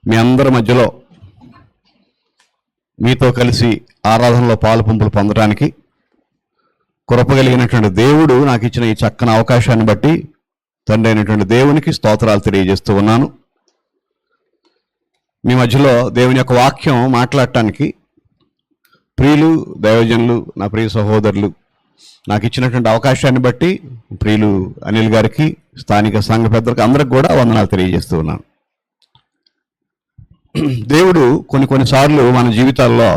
మీ అందరి మధ్యలో మీతో కలిసి ఆరాధనలో పాలు పంపులు పొందడానికి కృపగలిగినటువంటి దేవుడు నాకు ఇచ్చిన ఈ చక్కని అవకాశాన్ని బట్టి తండ్రి అయినటువంటి దేవునికి స్తోత్రాలు తెలియజేస్తూ ఉన్నాను. మీ మధ్యలో దేవుని యొక్క వాక్యం మాట్లాడటానికి ప్రియులు దైవజనులు, నా ప్రియ సహోదరులు నాకు ఇచ్చినటువంటి అవకాశాన్ని బట్టి ప్రియులు అనిల్ గారికి, స్థానిక సంఘ పెద్దలకు అందరికి కూడా వందనాలు తెలియజేస్తూ ఉన్నాను. దేవుడు కొన్నిసార్లు మన జీవితాల్లో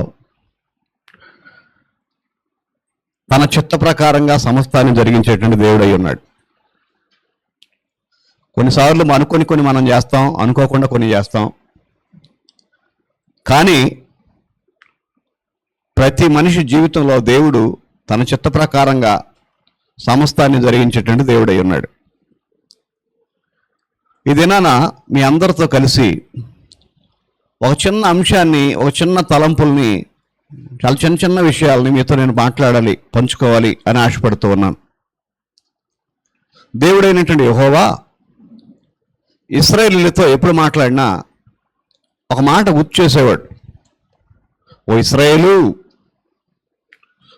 తన చిత్త ప్రకారంగా సమస్తాన్ని జరిగించేటువంటి దేవుడు అయి ఉన్నాడు. కొన్నిసార్లు అనుకొని మనం చేస్తాం, అనుకోకుండా కొన్ని చేస్తాం. కానీ ప్రతి మనిషి జీవితంలో దేవుడు తన చిత్త ప్రకారంగా సమస్తాన్ని జరిగించేటువంటి దేవుడు అయి ఉన్నాడు. ఈ దినాన మీ అందరితో కలిసి ఒక చిన్న అంశాన్ని, ఒక చిన్న తలంపుల్ని, చాలా చిన్న చిన్న విషయాలని మీతో నేను మాట్లాడాలి, పంచుకోవాలి అని ఆశపడుతూ ఉన్నాను. దేవుడైనటువంటి యెహోవా ఇశ్రాయేలీయులతో ఎప్పుడు మాట్లాడినా ఒక మాట గుర్తు చేసేవాడు. ఓ ఇశ్రాయేలు,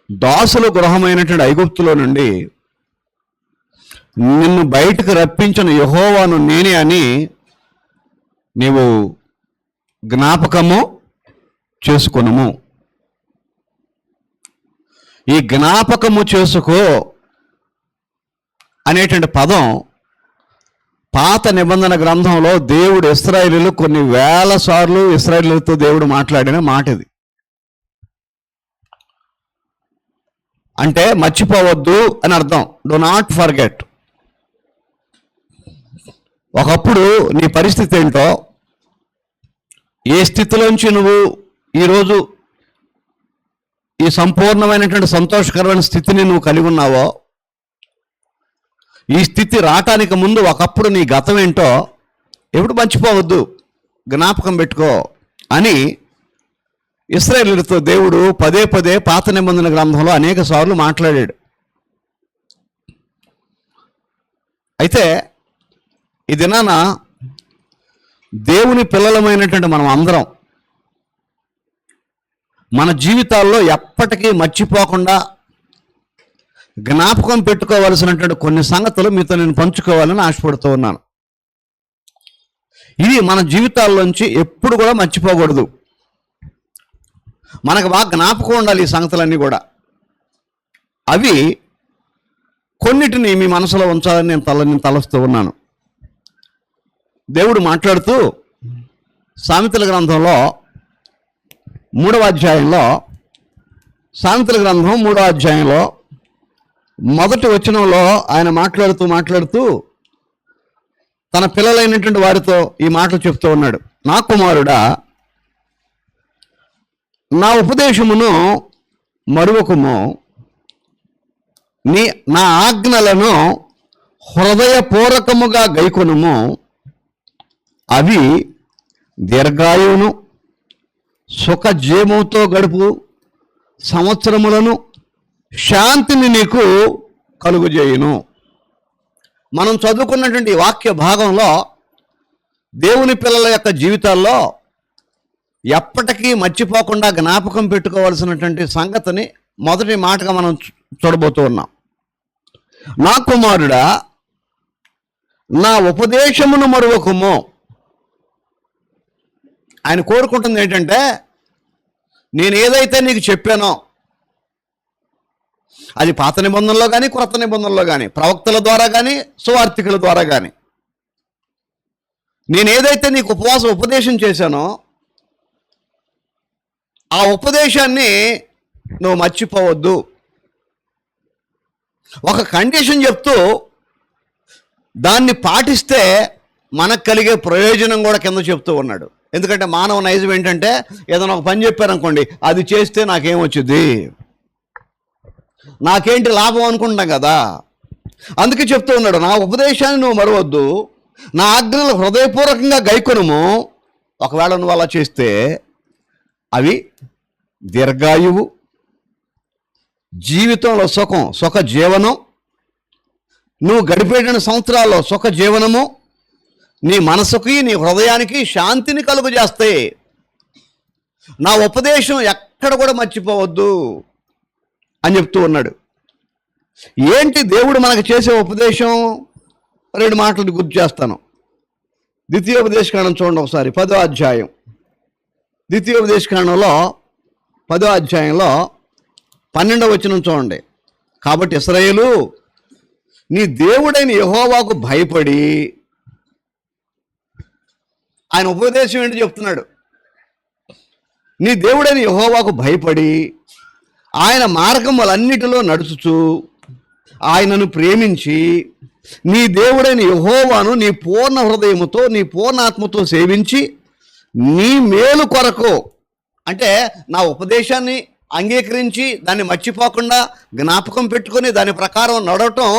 దాసుల గృహమైనటువంటి ఐగుప్తులో నుండి నిన్ను బయటకు రప్పించిన యెహోవాను నేనే అని నీవు జ్ఞాపకము చేసుకొనుము. ఈ జ్ఞాపకము చేసుకో అనేటువంటి పదం పాత నిబంధన గ్రంథంలో దేవుడు ఇశ్రాయేలీయులు కొన్ని వేల సార్లు ఇశ్రాయేలీయులతో దేవుడు మాట్లాడిన మాట ఇది. అంటే మర్చిపోవద్దు అని అర్థం. Do not forget. ఒకప్పుడు నీ పరిస్థితి ఏంటో, ఏ స్థితిలోంచి నువ్వు ఈరోజు ఈ సంపూర్ణమైనటువంటి సంతోషకరమైన స్థితిని నువ్వు కలిగి ఉన్నావో, ఈ స్థితి రావటానికి ముందు ఒకప్పుడు నీ గతం ఏంటో ఎప్పుడు మర్చిపోవద్దు, జ్ఞాపకం పెట్టుకో అని ఇశ్రాయేలీయులతో దేవుడు పదే పదే పాత నిబంధన గ్రంథంలో అనేక సార్లు మాట్లాడాడు. అయితే ఈ దినాన దేవుని పిల్లలమైనటువంటి మనం అందరం మన జీవితాల్లో ఎప్పటికీ మర్చిపోకుండా జ్ఞాపకం పెట్టుకోవలసినటువంటి కొన్ని సంగతులు మీతో నేను పంచుకోవాలని ఆశపడుతూ ఉన్నాను. ఇవి మన జీవితాల్లోంచి ఎప్పుడు కూడా మర్చిపోకూడదు. మనకు బాగా జ్ఞాపకం ఉండాలి ఈ సంగతులన్నీ కూడా. అవి కొన్నిటిని మీ మనసులో ఉంచాలని నేను తలస్తూ ఉన్నాను. దేవుడు మాట్లాడుతూ సామెతల గ్రంథంలో 3వ అధ్యాయంలో, సామెతల గ్రంథం 3వ అధ్యాయంలో మొదటి వచనంలో ఆయన మాట్లాడుతూ తన పిల్లలైనటువంటి వారితో ఈ మాటలు చెప్తూ ఉన్నాడు. నా కుమారుడా, నా ఉపదేశమును మరువకుము, నా ఆజ్ఞలను హృదయపూర్వకముగా గైకొనుము. అవి దీర్ఘాయువును సుఖజీవముతో గడుపు సంవత్సరములను శాంతిని నీకు కలుగుజేయును. మనం చదువుకున్నటువంటి వాక్య భాగంలో దేవుని పిల్లల యొక్క జీవితాల్లో ఎప్పటికీ మర్చిపోకుండా జ్ఞాపకం పెట్టుకోవాల్సినటువంటి సంగతిని మొదటి మాటగా మనం చూడబోతూ ఉన్నాం. నా కుమారుడా, నా ఉపదేశమును మరువకుము. ఆయన కోరుకుంటుంది ఏంటంటే, నేను ఏదైతే నీకు చెప్పానో అది పాత నిబంధనలో కానీ క్రొత్త నిబంధనలో కానీ, ప్రవక్తల ద్వారా కానీ సువార్తికుల ద్వారా కానీ, నేను ఏదైతే నీకు ఉపదేశం చేశానో ఆ ఉపదేశాన్ని నువ్వు మర్చిపోవద్దు. ఒక కండిషన్ చెప్తూ దాన్ని పాటిస్తే మనకు కలిగే ప్రయోజనం కూడా కింద చెప్తూ ఉన్నాడు. ఎందుకంటే మానవ నైజం ఏంటంటే, ఏదైనా ఒక పని చెప్పారనుకోండి, అది చేస్తే నాకేమొచ్చుద్ది, నాకేంటి లాభం అనుకుంటాం కదా. అందుకే చెప్తూ ఉన్నాడు, నా ఉపదేశాన్ని నువ్వు మరవద్దు, నా ఆజ్ఞలు హృదయపూర్వకంగా గైకొనుము. ఒకవేళ నువ్వు అలా చేస్తే అవి దీర్ఘాయువు, జీవితంలో సుఖ జీవనం, నువ్వు గడిపేట సంవత్సరాల్లో సుఖ జీవనము, నీ మనసుకి నీ హృదయానికి శాంతిని కలుగు చేస్తాయి. నా ఉపదేశం ఎక్కడ కూడా మర్చిపోవద్దు అని చెప్తూ ఉన్నాడు. ఏంటి దేవుడు మనకు చేసే ఉపదేశం? 2 మాటలు గుర్తు చేస్తాను. ద్వితీయోపదేశకాండం చూడండి ఒకసారి, 10వ అధ్యాయం. ద్వితీయోపదేశకాండంలో 10వ అధ్యాయంలో 12వ వచనం చూడండి. కాబట్టి ఇశ్రాయేలు, నీ దేవుడైన యెహోవాకు భయపడి, ఆయన ఉపదేశం ఏంటి చెప్తున్నాడు? నీ దేవుడైన యెహోవాకు భయపడి ఆయన మార్గములన్నిటిలో నడుచుచు ఆయనను ప్రేమించి నీ దేవుడైన యెహోవాను నీ పూర్ణ హృదయముతో నీ పూర్ణాత్మతో సేవించి నీ మేలు కొరకు, అంటే నా ఉపదేశాన్ని అంగీకరించి దాన్ని మర్చిపోకుండా జ్ఞాపకం పెట్టుకొని దాని ప్రకారం నడవటం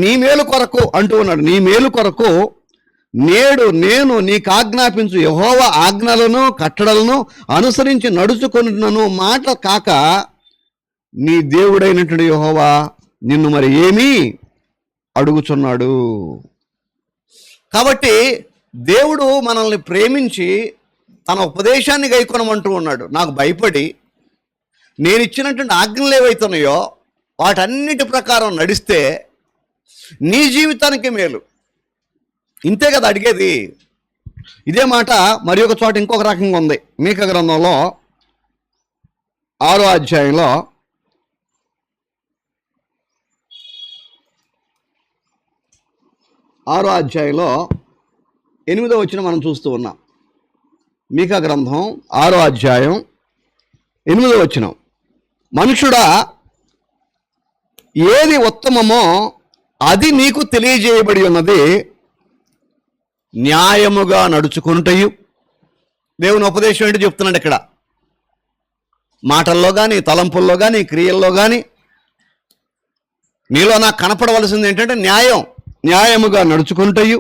నీ మేలు కొరకు అంటూ ఉన్నాడు. నీ మేలు కొరకు నేడు నేను నీకు ఆజ్ఞాపించు యెహోవా ఆజ్ఞలను కట్టడలను అనుసరించి నడుచుకొనుటను మాట కాక నీ దేవుడైనటువంటి యెహోవా నిన్ను మరి ఏమీ అడుగుచున్నాడు. కాబట్టి దేవుడు మనల్ని ప్రేమించి తన ఉపదేశాన్ని గైకొనమంటూ ఉన్నాడు. నాకు భయపడి నేను ఇచ్చినటువంటి ఆజ్ఞలు ఏవైతున్నాయో వాటన్నిటి ప్రకారం నడిస్తే నీ జీవితానికి మేలు. ఇంతే కదా అడిగేది. ఇదే మాట మరి ఒక చోట ఇంకొక రకంగా ఉంది. మీకా గ్రంథంలో 6వ అధ్యాయంలో 8వ వచనం మనం చూస్తూ ఉన్నాం. మీకా గ్రంథం 6వ అధ్యాయం 8వ వచనం, మనుషుడా ఏది ఉత్తమమో అది నీకు తెలియజేయబడి ఉన్నది, న్యాయముగా నడుచుకుంటయు. దేవుని ఉపదేశం ఏంటి చెప్తున్నాడు ఇక్కడ? మాటల్లో కానీ, తలంపుల్లో కానీ, క్రియల్లో కానీ నీలో నాకు కనపడవలసింది ఏంటంటే న్యాయముగా నడుచుకుంటయు,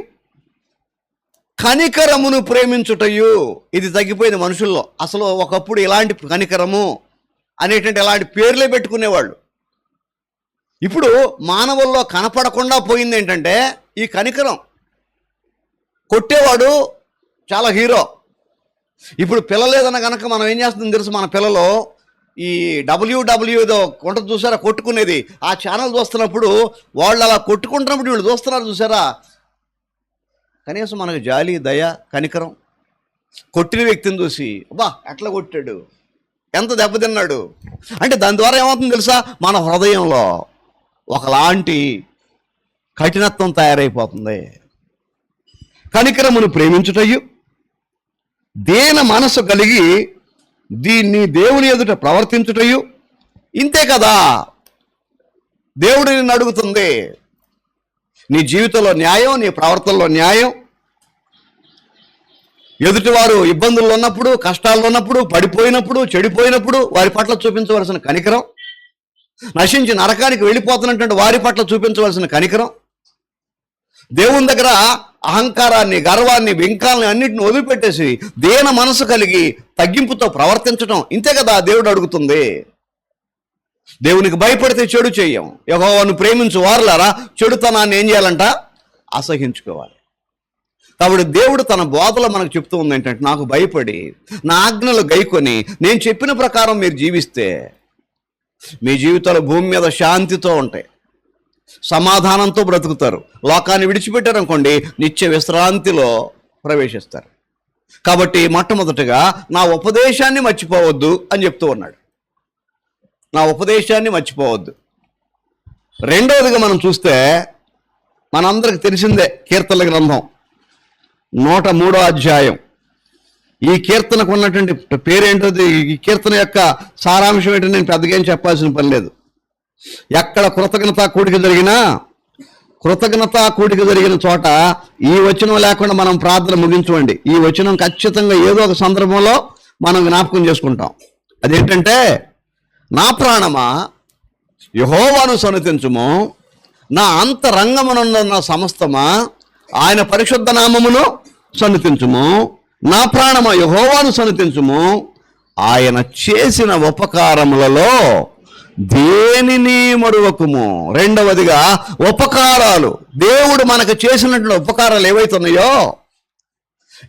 కనికరమును ప్రేమించుటయు. ఇది తగ్గిపోయింది మనుషుల్లో. అసలు ఒకప్పుడు ఇలాంటి కనికరము అనేటువంటి ఇలాంటి పేర్లే పెట్టుకునేవాళ్ళు. ఇప్పుడు మానవుల్లో కనపడకుండా పోయింది ఏంటంటే ఈ కనికరం. కొట్టేవాడు చాలా హీరో. ఇప్పుడు పిల్లలేదన్న కనుక మనం ఏం చేస్తుందో తెలుసు, మన పిల్లలు ఈ WW కొంట చూసారా కొట్టుకునేది, ఆ ఛానల్ చూస్తున్నప్పుడు వాళ్ళు అలా కొట్టుకుంటున్నప్పుడు వీళ్ళు చూస్తున్నారు చూసారా, కనీసం మనకు జాలి, దయ, కనికరం. కొట్టిన వ్యక్తిని చూసి అబ్బా ఎట్లా కొట్టాడు, ఎంత దెబ్బతిన్నాడు అంటే దాని ద్వారా ఏమవుతుందో తెలుసా, మన హృదయంలో ఒకలాంటి కఠినత్వం తయారైపోతుంది. కనికరమును ప్రేమించుటయు, దీన మనసు కలిగి దీన్ని దేవుని ఎదుట ప్రవర్తించుటయు. ఇంతే కదా దేవుడు నిన్ను అడుగుతుంది. నీ జీవితంలో న్యాయం, నీ ప్రవర్తనలో న్యాయం. ఎదుటివారు ఇబ్బందుల్లో ఉన్నప్పుడు, కష్టాల్లో ఉన్నప్పుడు, పడిపోయినప్పుడు, చెడిపోయినప్పుడు వారి పట్ల చూపించవలసిన కనికరం, నశించి నరకానికి వెళ్ళిపోతున్నటువంటి వారి పట్ల చూపించవలసిన కనికరం, దేవుని దగ్గర అహంకారాన్ని, గర్వాన్ని, వింకాలని అన్నిటిని వదిలిపెట్టేసి దీన మనసు కలిగి తగ్గింపుతో ప్రవర్తించడం. ఇంతే కదా దేవుడు అడుగుతుంది. దేవునికి భయపడితే చెడు చెయ్యం. యెహోవాను ప్రేమించు వారులారా చెడుతనాన్ని ఏం చేయాలంట? అసహించుకోవాలి. కాబట్టి దేవుడు తన బోధలో మనకు చెప్తూ ఉంది ఏంటంటే, నాకు భయపడి నా ఆజ్ఞలు గైకొని నేను చెప్పిన ప్రకారం మీరు జీవిస్తే మీ జీవితాలు భూమి మీద శాంతితో ఉంటాయి, సమాధానంతో బ్రతుకుతారు. లోకాన్ని విడిచిపెట్టారనుకోండి నిత్య విశ్రాంతిలో ప్రవేశిస్తారు. కాబట్టి మొట్టమొదటిగా నా ఉపదేశాన్ని మర్చిపోవద్దు అని చెప్తూ ఉన్నాడు. నా ఉపదేశాన్ని మర్చిపోవద్దు. రెండవదిగా మనం చూస్తే మనందరికి తెలిసిందే కీర్తనల గ్రంథం 103వ అధ్యాయం. ఈ కీర్తనకు ఉన్నటువంటి పేరేంటో, ఈ కీర్తన యొక్క సారాంశం ఏంటో నేను పెద్దగా ఏం చెప్పాల్సిన పని లేదు. ఎక్కడ కృతజ్ఞతా కూడిక జరిగిన చోట ఈ వచనం లేకుండా మనం ప్రార్థన ముగించండి. ఈ వచనం ఖచ్చితంగా ఏదో ఒక సందర్భంలో మనం జ్ఞాపకం చేసుకుంటాం. అదేంటంటే, నా ప్రాణమా యెహోవాను సన్నుతించుము, నా అంతరంగమునున్న సమస్తమా ఆయన పరిశుద్ధ నామమును సన్నుతించుము. నా ప్రాణమా యెహోవాను సన్నుతించుము, ఆయన చేసిన ఉపకారములలో దేనిని మరువకుము. రెండవదిగా ఉపకారాలు, దేవుడు మనకు చేసినటువంటి ఉపకారాలు ఏవైతున్నాయో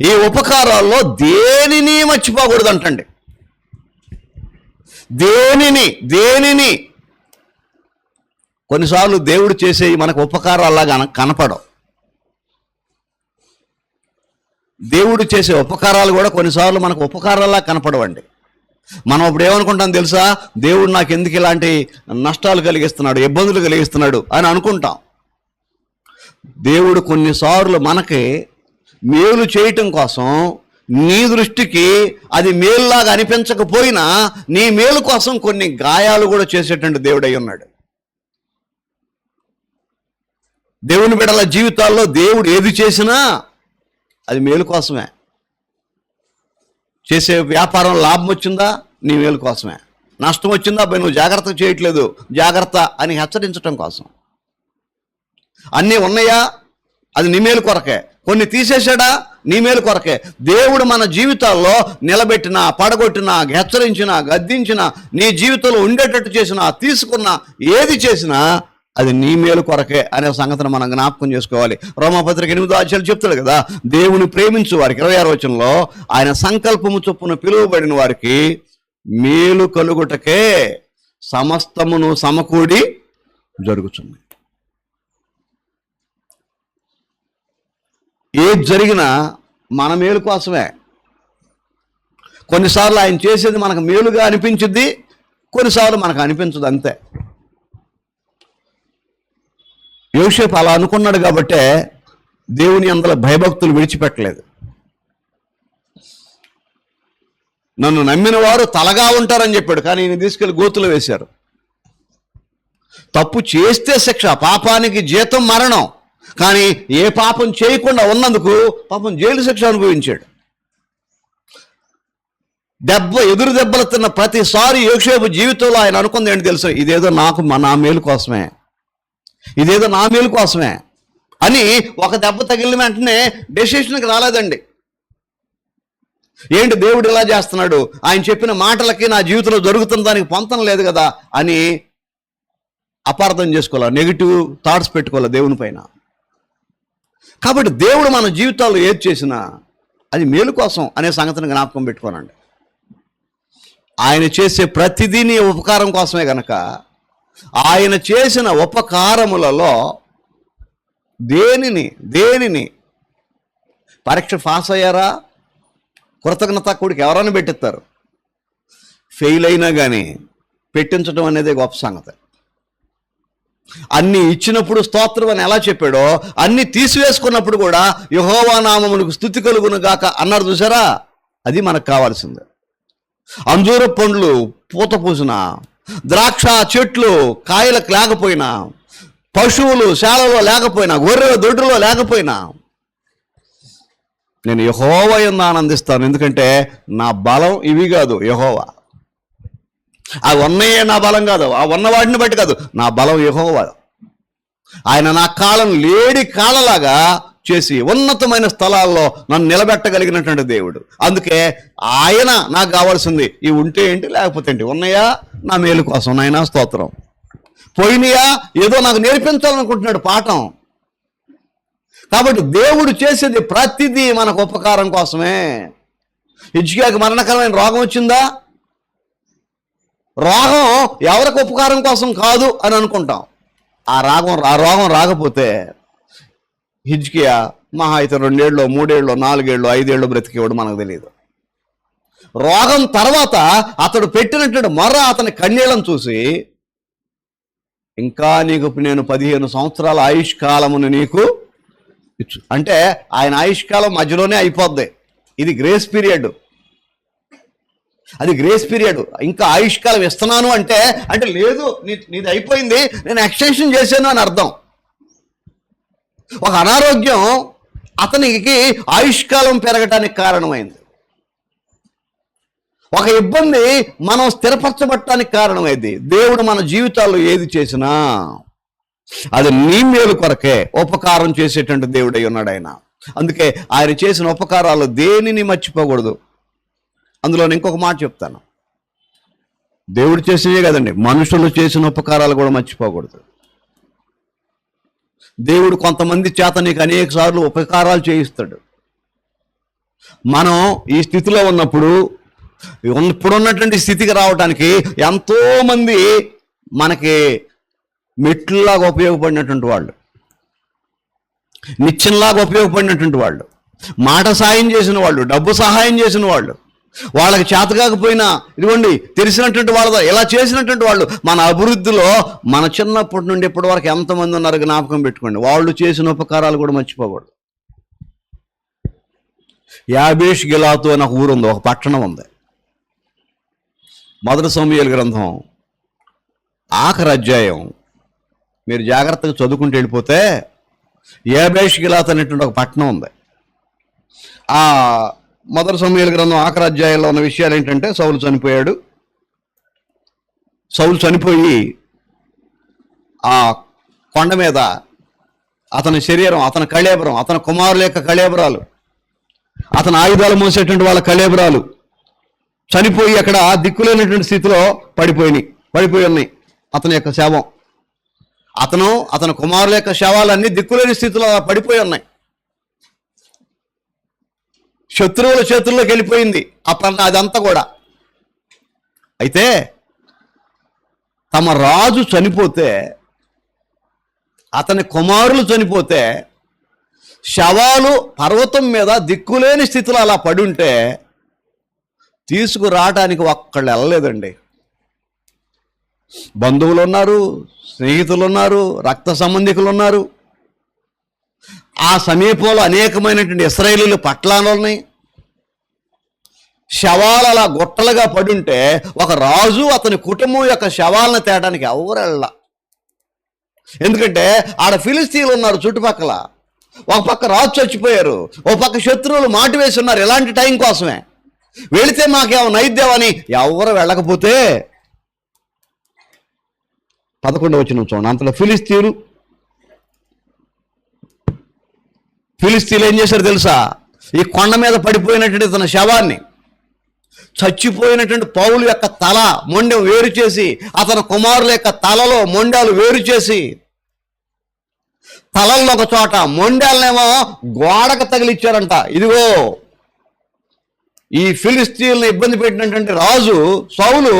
ఈ ఉపకారాల్లో దేనిని మర్చిపోకూడదు అంటండి. దేనిని కొన్నిసార్లు దేవుడు చేసే మనకు ఉపకారాల్లాగా కనపడవు. దేవుడు చేసే ఉపకారాలు కూడా కొన్నిసార్లు మనకు ఉపకారాల్లా కనపడవండి. మనం అప్పుడు ఏమనుకుంటాం తెలుసా? దేవుడు నాకు ఎందుకు ఇలాంటి నష్టాలు కలిగిస్తున్నాడు, ఇబ్బందులు కలిగిస్తున్నాడు అని అనుకుంటాం. దేవుడు కొన్నిసార్లు మనకి మేలు చేయటం కోసం, నీ దృష్టికి అది మేలులాగా అనిపించకపోయినా నీ మేలు కోసం కొన్ని గాయాలు కూడా చేసేటువంటి దేవుడై ఉన్నాడు. దేవుని బిడ్డల జీవితాల్లో దేవుడు ఏది చేసినా అది మేలు కోసమే. చేసే వ్యాపారం లాభం వచ్చిందా, నీ మేలు కోసమే. నష్టం వచ్చిందా, పోయి నువ్వు జాగ్రత్త చేయట్లేదు, జాగ్రత్త అని హెచ్చరించడం కోసం. అన్నీ ఉన్నాయా, అది నీ మేలు కొరకే. కొన్ని తీసేశాడా, నీ మేలు కొరకే. దేవుడు మన జీవితాల్లో నిలబెట్టినా, పడగొట్టినా, హెచ్చరించినా, గద్దించినా, నీ జీవితంలో ఉండేటట్టు చేసినా, తీసుకున్నా, ఏది చేసినా అది నీ మేలు కొరకే అనే సంగతిని మనం జ్ఞాపకం చేసుకోవాలి. రోమాపత్రిక 8వ అధ్యాయం చెప్తాడు కదా, దేవుని ప్రేమించు వారికి 26వ వచనంలో ఆయన సంకల్పము చొప్పున పిలువబడిన వారికి మేలు కలుగుటకే సమస్తమును సమకూడి జరుగుతుంది. ఏది జరిగినా మన మేలు కోసమే. కొన్నిసార్లు ఆయన చేసేది మనకు మేలుగా అనిపించుద్ది, కొన్నిసార్లు మనకు అనిపించదు, అంతే. యోసేపు అలా అనుకున్నాడు కాబట్టే దేవుని అందులో భయభక్తులు విడిచిపెట్టలేదు. నన్ను నమ్మిన వారు తలగా ఉంటారని చెప్పాడు, కానీ ఈయన తీసుకెళ్లి గోతులు వేశారు. తప్పు చేస్తే శిక్ష, పాపానికి జీతం మరణం. కానీ ఏ పాపం చేయకుండా ఉన్నందుకు పాపం జైలు శిక్ష అనుభవించాడు. ఎదురు దెబ్బలు తిన్న ప్రతిసారి యోసేపు జీవితంలో ఆయన అనుకుంది ఏంటి తెలుసు? ఇదేదో నా మేలు కోసమే, ఇదేదో నా మేలు కోసమే అని ఒక దెబ్బ తగిలిన వెంటనే డెసిషన్కి రాలేదండి. ఏంటి దేవుడు ఇలా చేస్తున్నాడు, ఆయన చెప్పిన మాటలకి నా జీవితంలో జరుగుతున్న దానికి పొంతం లేదు కదా అని అపార్థం చేసుకోవాలి, నెగిటివ్ థాట్స్ పెట్టుకోవాలి దేవుని పైన. కాబట్టి దేవుడు మన జీవితాల్లో ఏది చేసినా అది మేలు కోసం అనే సంగతిని జ్ఞాపకం పెట్టుకోనండి. ఆయన చేసే ప్రతిదీ నీ ఉపకారం కోసమే గనక ఆయన చేసిన ఉపకారములలో దేనిని పరీక్ష పాస్ అయ్యారా, కృతజ్ఞత కూడికి ఎవరైనా పెట్టిస్తారు. ఫెయిల్ అయినా కానీ పెట్టించడం అనేది గొప్ప సంగతి. అన్నీ ఇచ్చినప్పుడు స్తోత్రం అని ఎలా చెప్పాడో, అన్నీ తీసివేసుకున్నప్పుడు కూడా యెహోవా నామమునకు స్తుతి కలుగును గాక అన్నారు చూసారా? అది మనకు కావాల్సింది. అంజూర పండ్లు పూత పూసిన, ద్రాక్ష చెట్లు కాయలకు లేకపోయినా, పశువులు శాలలో లేకపోయినా, గొర్రెల దొడ్డులో లేకపోయినా నేను యెహోవా యందు ఆనందిస్తాను. ఎందుకంటే నా బలం ఇవి కాదు, యెహోవా. ఆ ఉన్నయే నా బలం కాదు, ఆ ఉన్నవాడిని బట్టి కాదు, నా బలం యెహోవా. ఆయన నా కాలం లేడి కాలలాగా చేసి ఉన్నతమైన స్థలాల్లో నన్ను నిలబెట్టగలిగినటువంటి దేవుడు. అందుకే ఆయన నాకు కావాల్సింది ఇవి ఉంటే ఏంటి, లేకపోతే ఏంటి. ఉన్నాయా నా మేలు కోసం, నాయనా స్తోత్రం. పోయినాయా ఏదో నాకు నేర్పించాలనుకుంటున్నాడు పాఠం. కాబట్టి దేవుడు చేసేది ప్రతిదీ మనకు ఉపకారం కోసమే. హిజ్కియాకి మరణకరమైన రోగం వచ్చిందా? రోగం ఎవరికి ఉపకారం కోసం కాదు అని అనుకుంటాం. ఆ రోగం రాకపోతే హిజ్కియా మహా అయితే 2 ఏళ్ళు 3 ఏళ్ళు 4 ఏళ్ళు 5 ఏళ్ళు బ్రతికేవాడు, మనకు తెలియదు. రోగం తర్వాత అతడు పెట్టినటువంటి మొర్ర అతని కన్నీళ్ళను చూసి, ఇంకా నీకు నేను 15 సంవత్సరాల ఆయుష్కాలమును నీకు ఇచ్చు. అంటే ఆయన ఆయుష్కాలం మధ్యలోనే అయిపోద్ది. ఇది గ్రేస్ పీరియడ్, అది గ్రేస్ పీరియడ్. ఇంకా ఆయుష్కాలం ఇస్తున్నాను అంటే లేదు, నీది అయిపోయింది, నేను ఎక్స్టెన్షన్ చేశాను అని అర్థం. ఒక అనారోగ్యం అతనికి ఆయుష్కాలం పెరగటానికి కారణమైంది. ఒక ఇబ్బంది మనం స్థిరపరచబట్టడానికి కారణమైంది. దేవుడు మన జీవితాల్లో ఏది చేసినా అది నీ మేలు కొరకే ఉపకారం చేసేటువంటి దేవుడై ఉన్నాడు ఆయన. అందుకే ఆయన చేసిన ఉపకారాలు దేనిని మర్చిపోకూడదు. అందులో ఇంకొక మాట చెప్తాను, దేవుడు చేసినవే కదండి, మనుషులు చేసిన ఉపకారాలు కూడా మర్చిపోకూడదు. దేవుడు కొంతమంది చేత నీకు అనేక సార్లు ఉపకారాలు చేయిస్తాడు. మనం ఈ స్థితిలో ఉన్నప్పుడు ఇప్పుడున్నటువంటి స్థితికి రావడానికి ఎంతోమంది మనకి మెట్లులాగా ఉపయోగపడినటువంటి వాళ్ళు, నిత్యంలాగా ఉపయోగపడినటువంటి వాళ్ళు, మాట సాయం చేసిన వాళ్ళు, డబ్బు సహాయం చేసిన వాళ్ళు, వాళ్ళకి చేత కాకపోయినా ఇదిగోండి తెలిసినటువంటి వాళ్ళతో ఇలా చేసినటువంటి వాళ్ళు మన అభివృద్ధిలో మన చిన్నప్పటి నుండి ఇప్పటి వరకు ఎంతమంది ఉన్నారు జ్ఞాపకం పెట్టుకోండి. వాళ్ళు చేసిన ఉపకారాలు కూడా మర్చిపోకూడదు. యాబేష్ గిలాతు అని ఒక ఊరు ఉంది, ఒక పట్టణం ఉంది. మొదటి సమూయేలు గ్రంథం ఆఖరి అధ్యాయం మీరు జాగ్రత్తగా చదువుకుంటూ వెళ్ళిపోతే యాబేష్ గిలాతు అనేటువంటి ఒక పట్టణం ఉంది. ఆ మొదటి సమూయేలు గ్రంథం ఆఖరి అధ్యాయంలో ఉన్న విషయాలు ఏంటంటే, సౌలు చనిపోయాడు. సౌలు చనిపోయి ఆ కొండ మీద అతని శరీరం, అతని కళేబరం, అతని కుమారుల యొక్క కళేబరాలు, అతని ఆయుధాలు మోసేటువంటి వాళ్ళ కళేబరాలు చనిపోయి అక్కడ దిక్కులేనటువంటి స్థితిలో పడిపోయి ఉన్నాయి. అతని యొక్క శవం, అతని కుమారుల యొక్క శవాలన్నీ దిక్కులేని స్థితిలో పడిపోయి ఉన్నాయి. శత్రువుల చేతుల్లోకి వెళ్ళిపోయింది అదంతా కూడా. అయితే తమ రాజు చనిపోతే, అతని కుమారులు చనిపోతే, శవాలు పర్వతం మీద దిక్కులేని స్థితిలో అలా పడుంటే తీసుకురావటానికి ఒక్కళ్ళు వెళ్ళలేదండి. బంధువులు ఉన్నారు, స్నేహితులు ఉన్నారు, రక్త సంబంధికులు ఉన్నారు. ఆ సమీపంలో అనేకమైనటువంటి ఇశ్రాయేలీలు పట్టణాలు ఉన్నాయి. శవాలు అలా గుట్టలుగా పడుంటే ఒక రాజు అతని కుటుంబం యొక్క శవాలను తేయడానికి ఎవరు వెళ్ళ. ఎందుకంటే ఆడ ఫిలిస్తీన్లు ఉన్నారు చుట్టుపక్కల. ఒక పక్క రాజు చచ్చిపోయారు, ఒక పక్క శత్రువులు మాటు వేసి ఉన్నారు ఎలాంటి టైం కోసమే. వెళితే మాకేమో నైద్యమని ఎవరు వెళ్ళకపోతే 11వ వచనం చూడండి. అంతలో ఫిలిస్తీన్లు ఏం చేశారు తెలుసా? ఈ కొండ మీద పడిపోయినటువంటి తన శవాన్ని, చచ్చిపోయినటువంటి పౌలు యొక్క తల మొండెం వేరు చేసి, అతని కుమారుల యొక్క తలలో మొండాలు వేరు చేసి, తలల్లో ఒక చోట మొండాలనేమో గోడకు తగిలిచ్చారంట. ఇదిగో ఈ ఫిలిస్తీన్లను ఇబ్బంది పెట్టినటువంటి రాజు సౌలు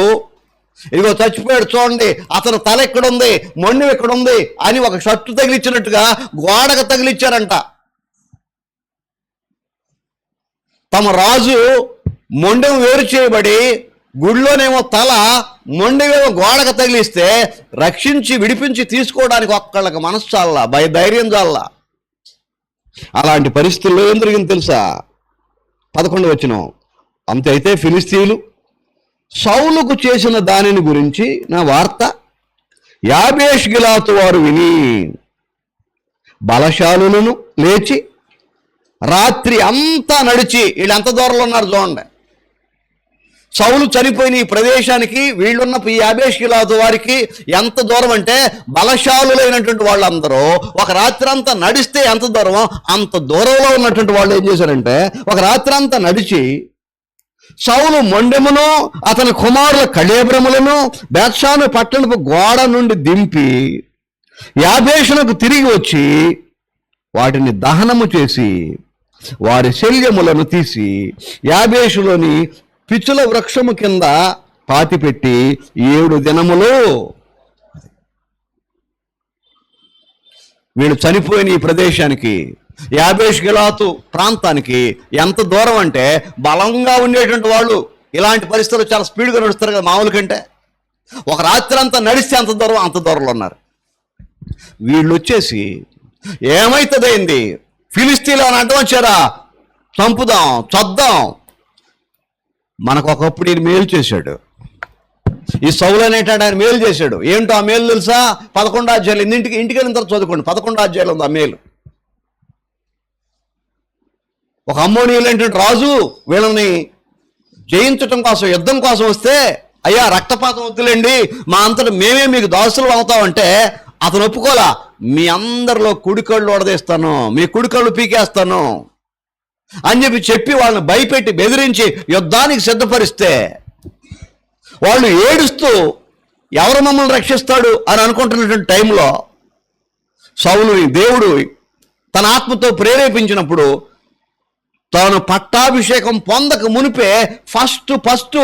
ఇదిగో చచ్చిపోయాడు చూడండి, అతను తల ఎక్కడుంది, మొండెం ఎక్కడుంది అని ఒక షర్టు తగిలిచ్చినట్టుగా గోడకు తగిలిచ్చారంట. తమ రాజు మొండెం వేరు చేయబడి గుడిలోనేమో తల, మొండెమేమో గోడకు తగిలిస్తే రక్షించి విడిపించి తీసుకోవడానికి ఒక్కళ్ళకి మనసు చాలా, ధైర్యం చాలా. అలాంటి పరిస్థితుల్లో ఏం జరిగింది తెలుసా? 11వ వచనం. అంతే. అయితే ఫిలిస్తీయులు సౌలుకు చేసిన దానిని గురించి నా వార్త యాబేష్ గిలాతు వారు విని బలశాలులను లేచి రాత్రి అంతా నడిచి, వీళ్ళు ఎంత దూరంలో ఉన్నారు చూడండి. సౌలు చనిపోయిన ఈ ప్రదేశానికి వీళ్ళున్న ఈ యాబేష్ గిలాతు వారికి ఎంత దూరం అంటే, బలశాలులైనటువంటి వాళ్ళందరూ ఒక రాత్రి అంతా నడిస్తే ఎంత దూరమో అంత దూరంలో ఉన్నటువంటి వాళ్ళు ఏం చేశారంటే, ఒక రాత్రి అంతా నడిచి సౌలు మొండెమును అతని కుమారుల కళేబ్రములను బేత్షాను పట్టణపు గోడ నుండి దింపి యాబేషునకు తిరిగి వచ్చి వాటిని దహనము చేసి వారి శల్యములను తీసి యాబేషులోని పిచ్చుల వృక్షము కింద పాతిపెట్టి 7 దినములు. వీళ్ళు చనిపోయిన ఈ ప్రదేశానికి, యాబేష్ గిలాతు ప్రాంతానికి ఎంత దూరం అంటే, బలంగా ఉండేటువంటి వాళ్ళు ఇలాంటి పరిస్థితులు చాలా స్పీడ్గా నడుస్తారు కదా మామూలు కంటే. ఒక రాత్రి అంతా నడిస్తే అంత దూరంలో ఉన్నారు. వీళ్ళు వచ్చేసి ఏమైతుందైంది, ఫిలిస్తీన్లు అని అడ్డం వచ్చారా, చంపుదాం చద్దాం. మనకు ఒకప్పుడు ఈయన మేలు చేశాడు, ఈ సౌలు అనేటాడు ఆయన మేలు చేశాడు. ఏంటో ఆ మేలు తెలుసా? 11 అధ్యాయులు. ఇంటికి వెళ్ళిన తర్వాత చదువుకోండి, 11 అధ్యాయులు ఉంది ఆ మేలు. ఒక అమ్మోనీయులు ఏంటంటే రాజు వీళ్ళని జయించటం కోసం, యుద్ధం కోసం వస్తే, అయ్యా రక్తపాతం వద్దులేండి, మా అంతటా మేమే మీకు దాసులు అవుతామంటే అతను ఒప్పుకోలా. మీ అందరిలో కుడికళ్ళు ఓడదీస్తాను, మీ కుడికళ్ళు పీకేస్తాను అని చెప్పి వాళ్ళని భయపెట్టి బెదిరించి యుద్ధానికి సిద్ధపరిస్తే, వాళ్ళు ఏడుస్తూ ఎవరు మమ్మల్ని రక్షిస్తాడు అని అనుకుంటున్నటువంటి టైంలో సౌలుని దేవుడు తన ఆత్మతో ప్రేరేపించినప్పుడు తాను పట్టాభిషేకం పొందక మునిపే ఫస్ట్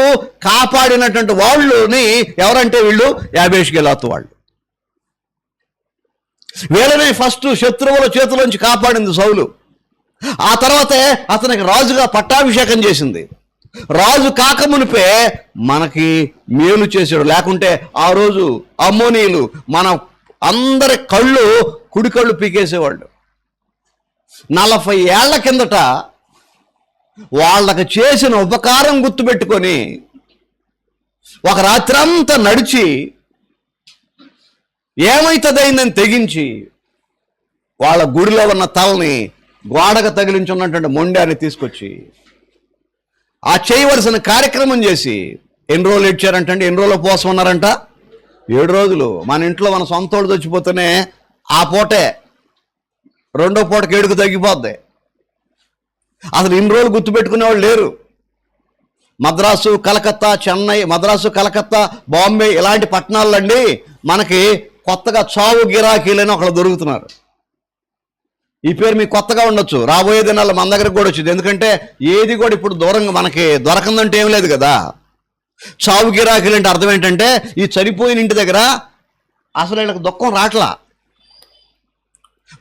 కాపాడినటువంటి వాళ్ళని ఎవరంటే వీళ్ళు యాబేష్గిలాతు వాళ్ళు. వీళ్ళని ఫస్ట్ శత్రువుల చేతిలోంచి కాపాడింది సౌలు. ఆ తర్వాతే అతనికి రాజుగా పట్టాభిషేకం చేసింది. రాజు కాకమునిపే మనకి మేలు చేశాడు. లేకుంటే ఆ రోజు అమ్మోనీయులు మన అందరి కుడి కళ్ళు పీకేసేవాళ్ళు. 40 ఏళ్ల కిందట వాళ్ళకి చేసిన ఉపకారం గుర్తుపెట్టుకొని ఒక రాత్రంతా నడిచి ఏమైతుందయిందని తెగించి వాళ్ళ గుడిలో ఉన్న తలని గోడకు తగిలించున్నటువంటి మొండాన్ని తీసుకొచ్చి ఆ చేయవలసిన కార్యక్రమం చేసి ఎన్ని రోజులు ఇచ్చారంటే ఎన్ని రోజులు ఉపవాసం ఉన్నారంట? 7 రోజులు. మన ఇంట్లో మన సొంతోడు చచ్చిపోతేనే ఆ పూటే రెండో పూటకి 7కు తగ్గిపోద్ది. అసలు ఇన్ని రోజులు గుర్తుపెట్టుకునేవాళ్ళు లేరు. మద్రాసు కలకత్తా బాంబే ఇలాంటి పట్టణాల్లో అండి మనకి కొత్తగా చావు గిరాకీలని ఒకళ్ళు దొరుకుతున్నారు. ఈ పేరు మీకు కొత్తగా ఉండొచ్చు, రాబోయే దినాల్లో మన దగ్గరకు కూడా వచ్చింది. ఎందుకంటే ఏది కూడా ఇప్పుడు దూరంగా మనకి దొరకందంటే ఏం లేదు కదా. చావు గిరాకీలు అంటే అర్థం ఏంటంటే ఈ చనిపోయిన ఇంటి దగ్గర అసలు వీళ్ళకి దుఃఖం రాట్లా.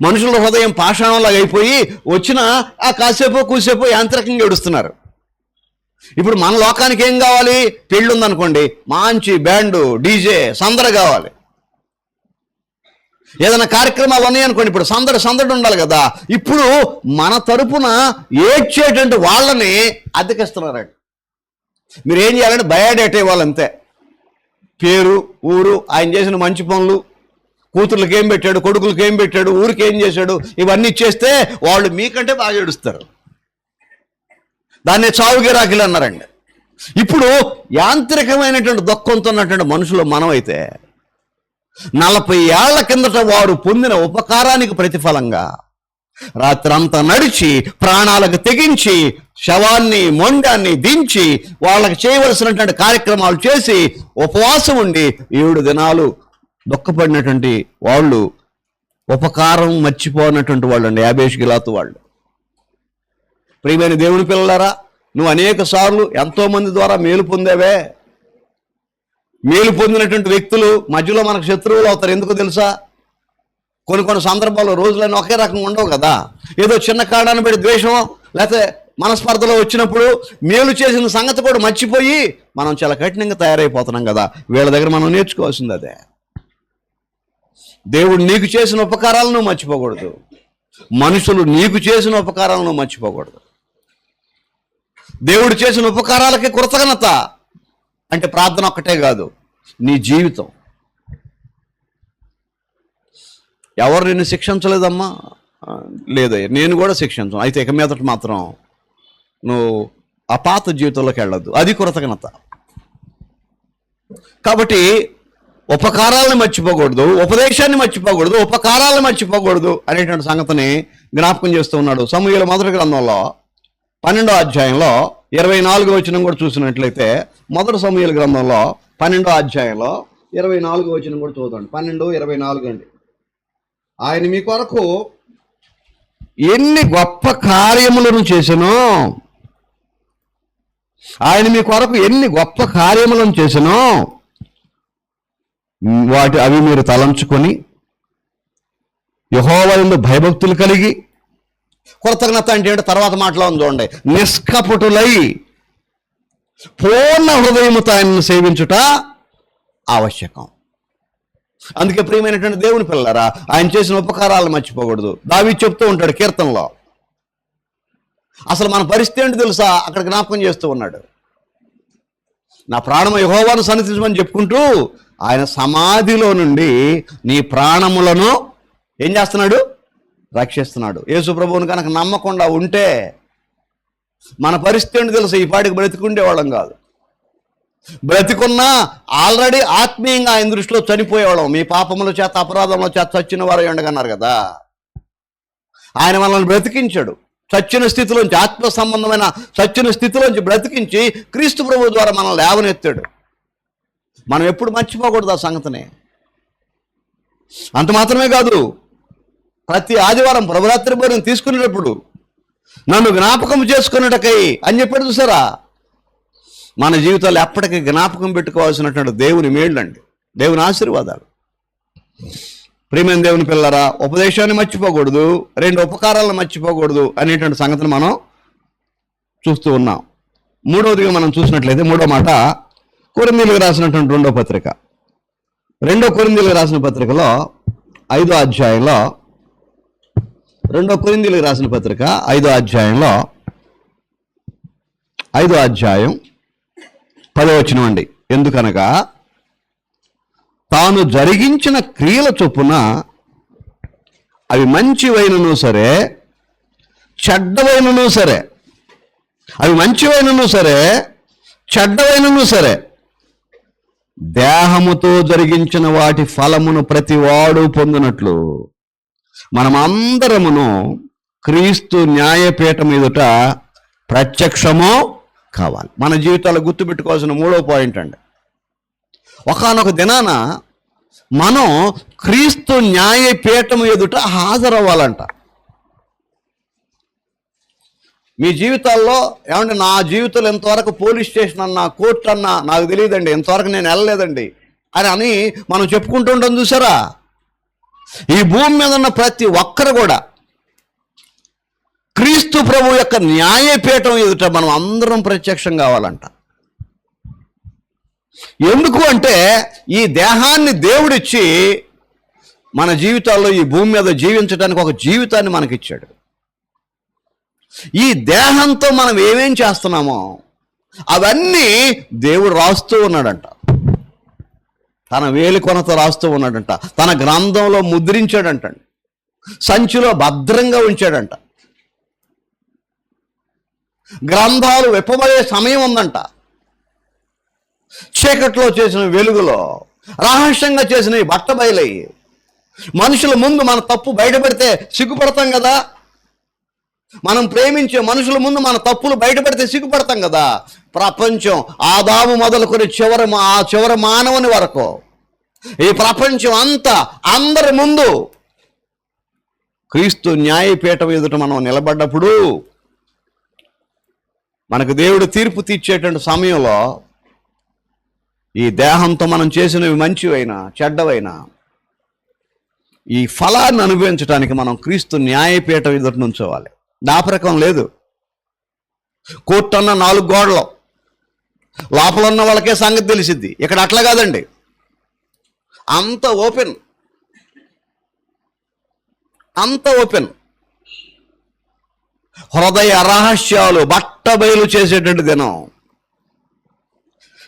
మనుషుల హృదయం పాషాణంలాగా అయిపోయి వచ్చిన ఆ కూసేపు యాంత్రికంగా ఏడుస్తున్నారు. ఇప్పుడు మన లోకానికి ఏం కావాలి? పెళ్ళి ఉందనుకోండి, మంచి బ్యాండు డీజే సందడి కావాలి. ఏదైనా కార్యక్రమాలు ఉన్నాయనుకోండి, ఇప్పుడు సందడి ఉండాలి కదా. ఇప్పుడు మన తరపున ఏడ్చేటువంటి వాళ్ళని అద్దెకిస్తున్నారండి. మీరు ఏం చేయాలంటే బయోడేటా ఇవ్వాలి అంతే. పేరు, ఊరు, ఆయన చేసిన మంచి పనులు, కూతుర్లకు ఏం పెట్టాడు, కొడుకులకు ఏం పెట్టాడు, ఊరికి ఏం చేశాడు, ఇవన్నీ ఇచ్చేస్తే వాళ్ళు మీకంటే బాగా ఏడుస్తారు. దాన్ని చావు గిరాకీలు అన్నారండి. ఇప్పుడు యాంత్రికమైనటువంటి దుఃఖంతో ఉన్నటువంటి మనుషులు మనమైతే 40 ఏళ్ల కిందట వారు పొందిన ఉపకారానికి ప్రతిఫలంగా రాత్రంతా నడిచి ప్రాణాలకు తెగించి శవాన్ని మొండాన్ని దించి వాళ్ళకి చేయవలసినటువంటి కార్యక్రమాలు చేసి ఉపవాసం ఉండి 7 దినాలు దుఃఖపడినటువంటి వాళ్ళు ఉపకారం మర్చిపోయినటువంటి వాళ్ళు అండి యాబేష్గిలాతు వాళ్ళు. ప్రియమైన దేవుని పిల్లలారా, నువ్వు అనేక సార్లు ఎంతోమంది ద్వారా మేలు పొందేవే. మేలు పొందినటువంటి వ్యక్తులు మధ్యలో మనకు శత్రువులు అవుతారు. ఎందుకు తెలుసా? కొన్ని సందర్భాల్లో రోజులన్నీ ఒకే రకంగా ఉండవు కదా. ఏదో చిన్న కారణాన్ని బట్టి ద్వేషం లేకపోతే మనస్పర్ధలో వచ్చినప్పుడు మేలు చేసిన సంగతి కూడా మర్చిపోయి మనం చాలా కఠినంగా తయారైపోతున్నాం కదా. వీళ్ళ దగ్గర మనం నేర్చుకోవాల్సింది అదే. దేవుడు నీకు చేసిన ఉపకారాలను మర్చిపోకూడదు. మనుషులు నీకు చేసిన ఉపకారాలను మర్చిపోకూడదు. దేవుడు చేసిన ఉపకారాలకి కృతజ్ఞత అంటే ప్రార్థన ఒక్కటే కాదు, నీ జీవితం. ఎవరు నిన్ను శిక్షించలేదమ్మా? లేదయ్యా, నేను కూడా శిక్షించను. అయితే ఇక మీదట మాత్రం నువ్వు ఆ పాత జీవితంలోకి వెళ్ళొద్దు. అది కృతజ్ఞత. కాబట్టి ఉపకారాలను మర్చిపోకూడదు, ఉపదేశాన్ని మర్చిపోకూడదు, ఉపకారాలను మర్చిపోకూడదు అనేటువంటి సంగతిని జ్ఞాపకం చేస్తూ ఉన్నాడు. సమూయేలు మొదటి గ్రంథంలో 12వ అధ్యాయంలో 24వ వచనం కూడా చూసినట్లయితే, మొదటి సమూయేలు గ్రంథంలో 12వ అధ్యాయంలో 24వ వచనం కూడా చూద్దాం. 12:24 అండి. ఆయన మీ కొరకు ఎన్ని గొప్ప కార్యములను చేసెనో, ఆయన మీ కొరకు ఎన్ని గొప్ప కార్యములను చేసెనో అవి మీరు తలంచుకొని యెహోవా యందు భయభక్తులు కలిగి, కృతజ్ఞత అంటే ఏంటో తర్వాత మాటలో చూడండి, నిష్కపటులై పూర్ణ హృదయముతో ఆయనను సేవించుట ఆవశ్యకం. అందుకే ప్రియమైనటువంటి దేవుని పిల్లలారా, ఆయన చేసిన ఉపకారాలను మర్చిపోకూడదు. దావీదు చెప్తూ ఉంటాడు కీర్తనలో. అసలు మన పరిస్థితి ఏంటి తెలుసా? అక్కడ జ్ఞాపకం చేస్తూ ఉన్నాడు, నా ప్రాణము యెహోవాను సన్నిధించమని చెప్పుకుంటూ ఆయన సమాధిలో నుండి నీ ప్రాణములను ఏం చేస్తున్నాడు? రక్షిస్తున్నాడు. యేసు ప్రభువుని కనుక నమ్మకుండా ఉంటే మన పరిస్థితి ఏంటి తెలుసా? ఈ పాటికి బ్రతికుండేవాళ్ళం కాదు. బ్రతికున్నా ఆల్రెడీ ఆత్మీయంగా ఆయన దృష్టిలో చనిపోయేవాళ్ళం. మీ పాపముల చేత అపరాధముల చేత చచ్చిన వారు ఉండగన్నారు కదా. ఆయన మనల్ని బ్రతికించాడు. చచ్చిన స్థితిలోంచి, ఆత్మ సంబంధమైన చచ్చిన స్థితిలోంచి బ్రతికించి క్రీస్తు ప్రభువు ద్వారా మనల్ని లేవనెత్తాడు. మనం ఎప్పుడు మర్చిపోకూడదు ఆ సంగతిని. అంత మాత్రమే కాదు, ప్రతి ఆదివారం ప్రభురాత్రి భోజనం తీసుకునేటప్పుడు నన్ను జ్ఞాపకం చేసుకున్నటకై అని చెప్పాడు చూసారా. మన జీవితాలు ఎప్పటికీ జ్ఞాపకం పెట్టుకోవాల్సినటువంటి దేవుని మేళ్ళండి, దేవుని ఆశీర్వాదాలు. ప్రియమైన దేవుని పిల్లరా, ఉపదేశాన్ని మర్చిపోకూడదు, రెండు ఉపకారాలను మర్చిపోకూడదు అనేటువంటి సంగతిని మనం చూస్తూ ఉన్నాం. మూడవదిగా మనం చూసినట్లయితే, మూడో మాట కొరింథీయులకు రాసినటువంటి రెండో కొరింథీయులకు రాసిన పత్రికలో 5వ అధ్యాయంలో, 2 కొరింథీయులకు రాసిన పత్రిక 5వ అధ్యాయంలో 5వ అధ్యాయం 10వ వచనం అండి. ఎందుకనగా తాను జరిగించిన క్రియల చొప్పున అవి మంచివైనను సరే చెడ్డవైనను సరే, అవి మంచివైనను సరే చెడ్డవైనను సరే, దేహముతో జరిగించిన వాటి ఫలమును ప్రతివాడు పొందినట్లు మనమందరమును క్రీస్తు న్యాయపీఠం ఎదుట ప్రత్యక్షము కావాలి. మన జీవితాలు గుర్తుపెట్టుకోవాల్సిన మూడో పాయింట్ అండి, ఒకానొక దినాన మనం క్రీస్తు న్యాయపీఠం ఎదుట హాజరవ్వాలంట. మీ జీవితాల్లో ఏమంటే నా జీవితంలో ఎంతవరకు పోలీస్ స్టేషన్ అన్నా కోర్టు అన్నా నాకు తెలియదండి, ఎంతవరకు నేను వెళ్ళలేదండి అని మనం చెప్పుకుంటుంటాం చూసారా. ఈ భూమి మీద ఉన్న ప్రతి ఒక్కరు కూడా క్రీస్తు ప్రభు యొక్క న్యాయపీఠం ఎదుట మనం అందరం ప్రత్యక్షం కావాలంట. ఎందుకు అంటే ఈ దేహాన్ని దేవుడిచ్చి మన జీవితాల్లో ఈ భూమి మీద జీవించడానికి ఒక జీవితాన్ని మనకిచ్చాడు. ఈ దేహంతో మనం ఏమేం చేస్తున్నామో అవన్నీ దేవుడు రాస్తూ ఉన్నాడంట, తన వేలికొనతో రాస్తూ ఉన్నాడంట, తన గ్రంథంలో ముద్రించాడంట, సంచిలో భద్రంగా ఉంచాడంట. గ్రంథాలు విప్పబడే సమయం ఉందంట. చీకట్లో చేసిన వెలుగులో రహస్యంగా చేసిన ఈ బట్ట బయలయ్యి మనుషుల ముందు మన తప్పు బయటపెడితే సిగ్గుపడతాం కదా. మనం ప్రేమించే మనుషుల ముందు మన తప్పులు బయటపెడితే సిగ్గుపడతాం కదా. ప్రపంచం ఆదాము మొదలుకొని చివరి మానవుని వరకు ఈ ప్రపంచం అంతా అందరి ముందు క్రీస్తు న్యాయపీఠం ఎదుట మనం నిలబడ్డప్పుడు మనకు దేవుడు తీర్పు తీర్చేటువంటి సమయంలో ఈ దేహంతో మనం చేసినవి మంచివైనా చెడ్డవైనా ఈ ఫలాన్ని అనుభవించడానికి మనం క్రీస్తు న్యాయపీఠం ఎదుట నుంచోవాలి. దాపరకం లేదు. కోర్టు అన్న 4 గోడలు, లోపల ఉన్న వాళ్ళకే సంగతి తెలిసిద్ది. ఇక్కడ అట్లా కాదండి, అంత ఓపెన్, అంత ఓపెన్. హృదయ రహస్యాలు బట్టబయలు చేసేటువంటి దినం.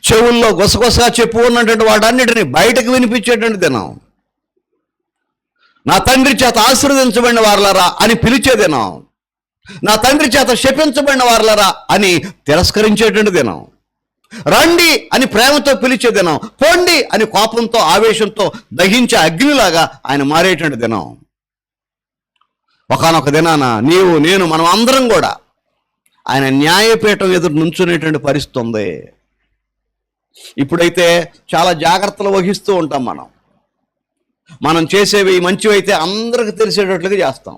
చెవుల్లో గుసగుసగా చెప్పు ఉన్నటువంటి వాటన్నిటిని బయటకు వినిపించేటువంటి దినం. నా తండ్రి చేత ఆశీర్వదించబడిన వారలారా అని పిలిచే దినం. నా తండ్రి చేత శపించబడిన వారలారా అని తిరస్కరించేటువంటి దినం. రండి అని ప్రేమతో పిలిచే దినం. పోండి అని కోపంతో ఆవేశంతో దహించే అగ్నిలాగా ఆయన మారేటువంటి దినం. ఒకానొక దినాన నీవు నేను మనం అందరం కూడా ఆయన న్యాయపీఠం ఎదురు నుంచునేటువంటి పరిస్థితి ఉంది. ఇప్పుడైతే చాలా జాగ్రత్తలు వహిస్తూ ఉంటాం. మనం చేసేవి మంచివైతే అందరికి తెలిసేటట్లుగా చేస్తాం,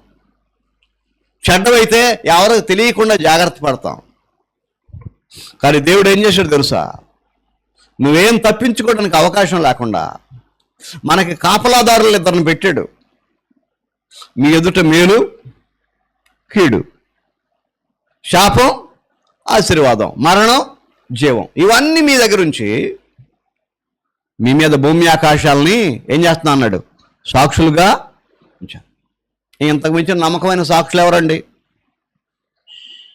చెడ్డవైతే ఎవరికి తెలియకుండా జాగ్రత్త పడతాం. కానీ దేవుడు ఏం చేశాడు తెలుసా? నువ్వేం తప్పించుకోవడానికి అవకాశం లేకుండా మనకి కాపలాదారులు 2 పెట్టాడు. మీ ఎదుట మేలు కీడు, శాపం ఆశీర్వాదం, మరణం జీవం, ఇవన్నీ మీ దగ్గర ఉంచి మీ మీద భూమి ఆకాశాలని ఏం చేస్తున్నా అన్నాడు, సాక్షులుగా ఉంచాను. ఇంతకు మించిన నమ్మకమైన సాక్షులు ఎవరండి?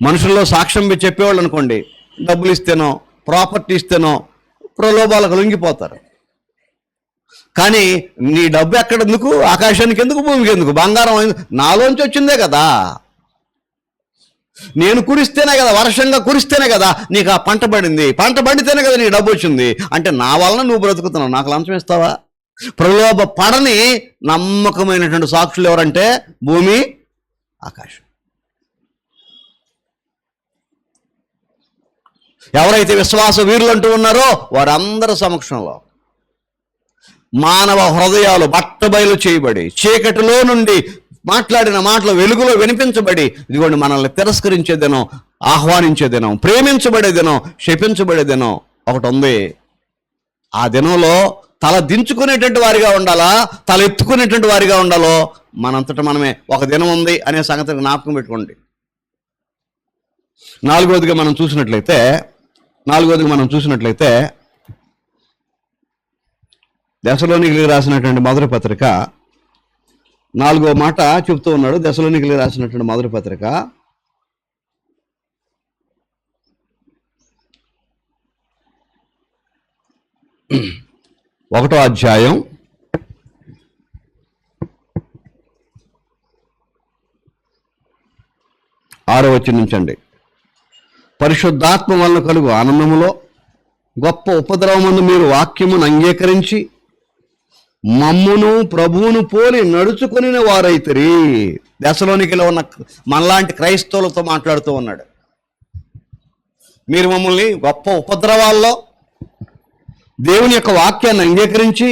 మనుషుల్లో సాక్ష్యం చెప్పేవాళ్ళు అనుకోండి, డబ్బులు ఇస్తేనో ప్రాపర్టీ ఇస్తేనో ప్రలోభాలకు లొంగిపోతారు. కానీ నీ డబ్బు ఎక్కడెందుకు, ఆకాశానికి ఎందుకు, భూమికి ఎందుకు, బంగారం నాలోంచి వచ్చిందే కదా. నేను కురిస్తేనే కదా, వర్షంగా కురిస్తేనే కదా నీకు ఆ పంట పడింది, పంట పండితేనే కదా నీకు డబ్బు వచ్చింది. అంటే నా వలన నువ్వు బ్రతుకుతున్నావు, నాకు లంచం ఇస్తావా? ప్రలోభ పడని నమ్మకమైనటువంటి సాక్షులు ఎవరంటే భూమి ఆకాశం. ఎవరైతే విశ్వాస వీరులు అంటూ ఉన్నారో వారందరి సమక్షంలో మానవ హృదయాలు బట్టబయలు చేయబడి చీకటిలో నుండి మాట్లాడిన మాటలు వెలుగులో వినిపించబడి ఇదిగోండి మనల్ని తిరస్కరించే దినం, ఆహ్వానించే దినం, ప్రేమించబడే దినం, శపించబడే దినం ఒకటి ఉంది. ఆ దినంలో తల దించుకునేటువంటి వారిగా ఉండాలా, తల ఎత్తుకునేటువంటి వారిగా ఉండాలో మనంతటా మనమే ఒక దినం ఉంది అనే సంగతి జ్ఞాపకం పెట్టుకోండి. నాలుగవదిగా మనం చూసినట్లయితే దెసలోనికీయులకు రాసినటువంటి మొదటి పత్రిక 4వ మాట చెప్తూ ఉన్నాడు. దెసలోనికీయులకు రాసినటువంటి మొదటి పత్రిక 1వ అధ్యాయం 6వ వచనం నుంచండి. పరిశుద్ధాత్మ వలన కలుగు ఆనందములో గొప్ప ఉపద్రవమందు మీరు వాక్యమును అంగీకరించి మమ్మును ప్రభువును పోలి నడుచుకుని వారైతిరి. దెసలోనికీలో ఉన్న మనలాంటి క్రైస్తవులతో మాట్లాడుతూ ఉన్నాడు. మీరు మమ్మల్ని గొప్ప ఉపద్రవాల్లో దేవుని యొక్క వాక్యాన్ని అంగీకరించి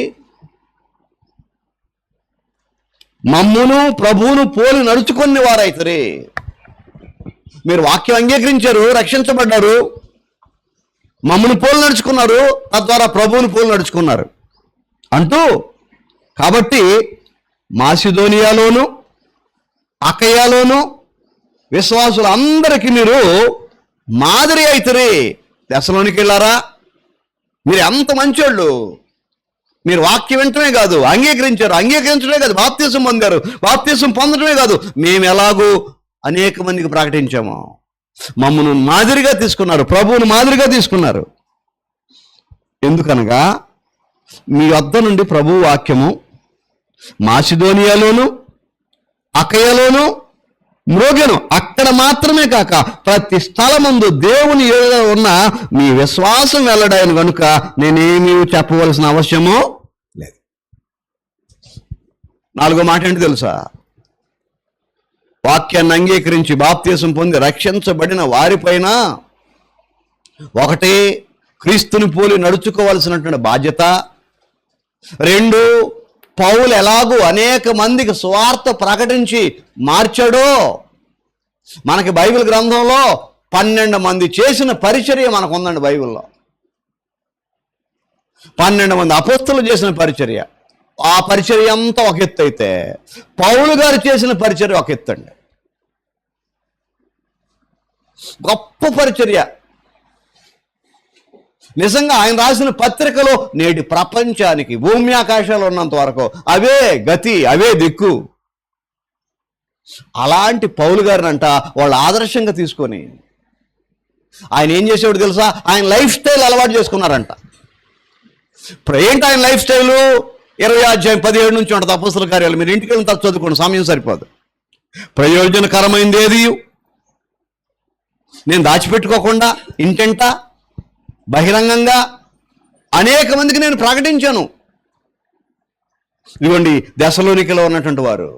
మమ్మును ప్రభువును పోలి నడుచుకుని వారైతిరి. మీరు వాక్యం అంగీకరించారు, రక్షించబడ్డారు, మమ్మల్ని పోలు నడుచుకున్నారు, తద్వారా ప్రభువుని పోలు నడుచుకున్నారు అంటూ, కాబట్టి మాసిదోనియాలోను అకయాలోను విశ్వాసులందరికీ మీరు మాదిరి అయితరి. దెసలోనికీయులారా, మీరు ఎంత మంచోళ్ళు, మీరు వాక్యం వింటమే కాదు అంగీకరించడమే కాదు, బాప్తీసం పొందారు, బాప్తీసం పొందడమే కాదు, మేము ఎలాగూ అనేక మందికి ప్రకటించాము. మమ్మల్ని మాదిరిగా తీసుకున్నారు, ప్రభువును మాదిరిగా తీసుకున్నారు. ఎందుకనగా మీ వద్ద నుండి ప్రభువు వాక్యము మాసిదోనియాలోను అకయలోను మ్రోగెను. అక్కడ మాత్రమే కాక ప్రతి స్థలమందు దేవుని ఉన్న మీ విశ్వాసం వెల్లడాయను కనుక నేనేమీ చెప్పవలసిన అవసరమో లేదు. 4వ మాట ఏంటి తెలుసా? వాక్యాన్ని అంగీకరించి బాప్తీసం పొంది రక్షించబడిన వారిపైన ఒకటి, క్రీస్తుని పోలి నడుచుకోవాల్సినటువంటి బాధ్యత. 2, పౌలు ఎలాగూ అనేక మందికి సువార్త ప్రకటించి మార్చాడో, మనకి బైబిల్ గ్రంథంలో 12 మంది చేసిన పరిచర్య మనకు ఉందండి. బైబిల్లో 12 మంది అపోస్తలులు చేసిన పరిచర్య, ఆ పరిచర్య అంతా ఒక ఎత్తు అయితే పౌలు గారు చేసిన పరిచర్య ఒక ఎత్తు అండి. గొప్ప పరిచర్య. నిజంగా ఆయన రాసిన పత్రికలో నేటి ప్రపంచానికి భూమి ఆకాశాలు ఉన్నంత వరకు అవే గతి, అవే దిక్కు. అలాంటి పౌలు గారినంట వాళ్ళు ఆదర్శంగా తీసుకొని ఆయన ఏం చేసేవాడు తెలుసా? ఆయన లైఫ్ స్టైల్ అలవాటు చేసుకున్నారంట. ఏంటి ఆయన లైఫ్ స్టైలు? 20వ అధ్యాయం 17 నుంచి ఉంటుంది అపోస్తల కార్యాలు. మీరు ఇంటికి వెళ్ళిన తర్వాత చదువుకోండి, సమయం సరిపోదు. ప్రయోజనకరమైంది ఏది నేను దాచిపెట్టుకోకుండా ఇంటెంట బహిరంగంగా అనేక మందికి నేను ప్రకటించాను. ఇదిగోండి, దెసలోనికీలో ఉన్నటువంటి వారు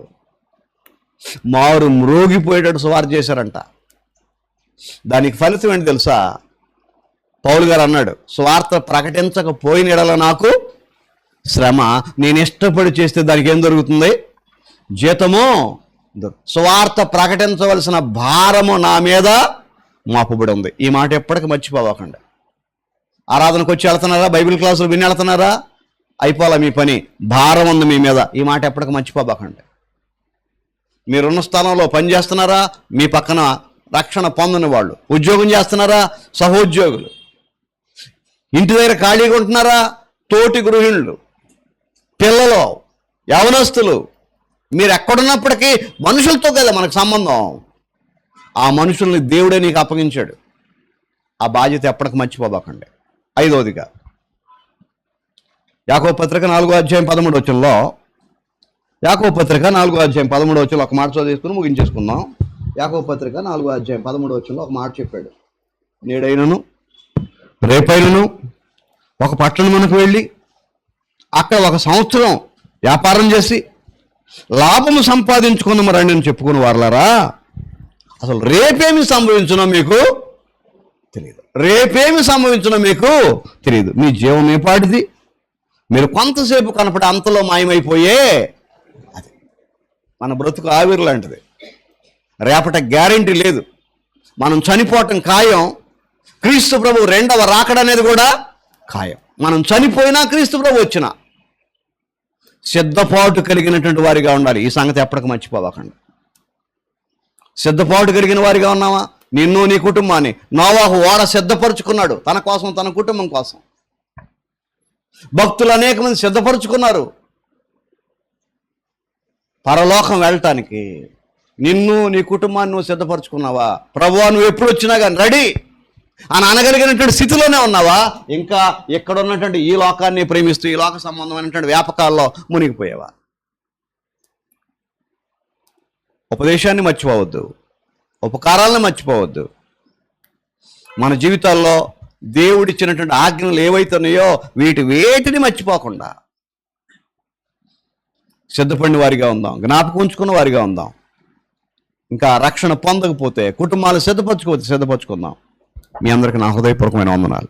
మారు మ్రోగిపోయేటట్టు సువార్త చేశారంట. దానికి ఫలితం ఏంటి తెలుసా? పౌలు గారు అన్నాడు, సువార్త ప్రకటించకపోయిన యెడల నాకు శ్రమ, నేను ఇష్టపడి చేస్తే దానికి ఏం దొరుకుతుంది? జీతము. సువార్త ప్రకటించవలసిన భారము నా మీద మోపబడి ఉంది. ఈ మాట ఎప్పటికీ మర్చిపోవకండి. ఆరాధనకు వచ్చి వెళ్తున్నారా? బైబిల్ క్లాసులు విని వెళ్తున్నారా? అయిపోవాలా మీ పని, భారం ఉంది మీ మీద. ఈ మాట ఎప్పటికీ మర్చిపోబకండి. మీరున్న స్థలంలో పని చేస్తున్నారా? మీ పక్కన రక్షణ పొందని వాళ్ళు. ఉద్యోగం చేస్తున్నారా? సహోద్యోగులు. ఇంటి దగ్గర ఖాళీగా ఉంటున్నారా? తోటి గృహిణులు, పిల్లలు, యవనస్తులు. మీరు ఎక్కడున్నప్పటికీ మనుషులతో కదా మనకు సంబంధం. ఆ మనుషుల్ని దేవుడే నీకు అప్పగించాడు. ఆ బాధ్యత ఎప్పటికి మర్చిపోబకండి. 5వదిగా యాకోబు పత్రిక 4వ అధ్యాయం 13వ వచనంలో, యాకోబు పత్రిక 4వ అధ్యాయం 13వ వచనంలో ఒక మాట చదివేసుకుని ముగించేసుకుందాం. యాకోబు పత్రిక 4వ అధ్యాయం 13వ వచనంలో ఒక మాట చెప్పాడు. నేడైనను రేపైనను ఒక పట్టణమునకు వెళ్ళి అక్కడ 1 సంవత్సరం వ్యాపారం చేసి లాభము సంపాదించుకున్న రండి అని చెప్పుకుని వారలారా, అసలు రేపేమి సంభవించునో మీకు తెలియదు. రేపేమి సంభవించునో మీకు తెలియదు. మీ జీవం ఏపాటిది? మీరు కొంతసేపు కనపడి అంతలో మాయమైపోయే అది. మన బ్రతుకు ఆవిరి లాంటిది. రేపటి గ్యారెంటీ లేదు. మనం చనిపోవటం ఖాయం. క్రీస్తు ప్రభు రెండవ రాకడనేది కూడా ఖాయం. మనం చనిపోయినా క్రీస్తు ప్రభు వచ్చినా సిద్ధపాటు కలిగినటువంటి వారిగా ఉండాలి. ఈ సంగతి ఎప్పటికీ మర్చిపోవాకండి. సిద్ధపాటు కలిగిన వారిగా ఉన్నావా? నిన్ను నీ కుటుంబాన్ని నోవాహు ఓడ సిద్ధపరుచుకున్నాడు, తన కోసం, తన కుటుంబం కోసం. భక్తులు అనేక మంది సిద్ధపరుచుకున్నారు పరలోకం వెళ్ళటానికి. నిన్ను నీ కుటుంబాన్ని నువ్వు సిద్ధపరచుకున్నావా? ప్రభువా నువ్వు ఎప్పుడు వచ్చినా కానీ రెడీ అని అనగలిగినటువంటి స్థితిలోనే ఉన్నావా? ఇంకా ఇక్కడ ఉన్నటువంటి ఈ లోకాన్ని ప్రేమిస్తూ ఈ లోక సంబంధమైనటువంటి వ్యాపకాల్లో మునిగిపోయావా? ఉపదేశాన్ని మర్చిపోవద్దు, ఉపకారాలను మర్చిపోవద్దు. మన జీవితాల్లో దేవుడిచ్చినటువంటి ఆజ్ఞలు ఏవైతే ఉన్నాయో వేటిని మర్చిపోకుండా సిద్ధపడిన వారిగా ఉందాం, జ్ఞాపకం ఉంచుకున్న వారిగా ఉందాం. ఇంకా రక్షణ పొందకపోతే, కుటుంబాలు సిద్ధపరచుకోకపోతే సిద్ధపరచుకుందాం. మీ అందరికీ నా హృదయపూర్వకమైన వందనాలు.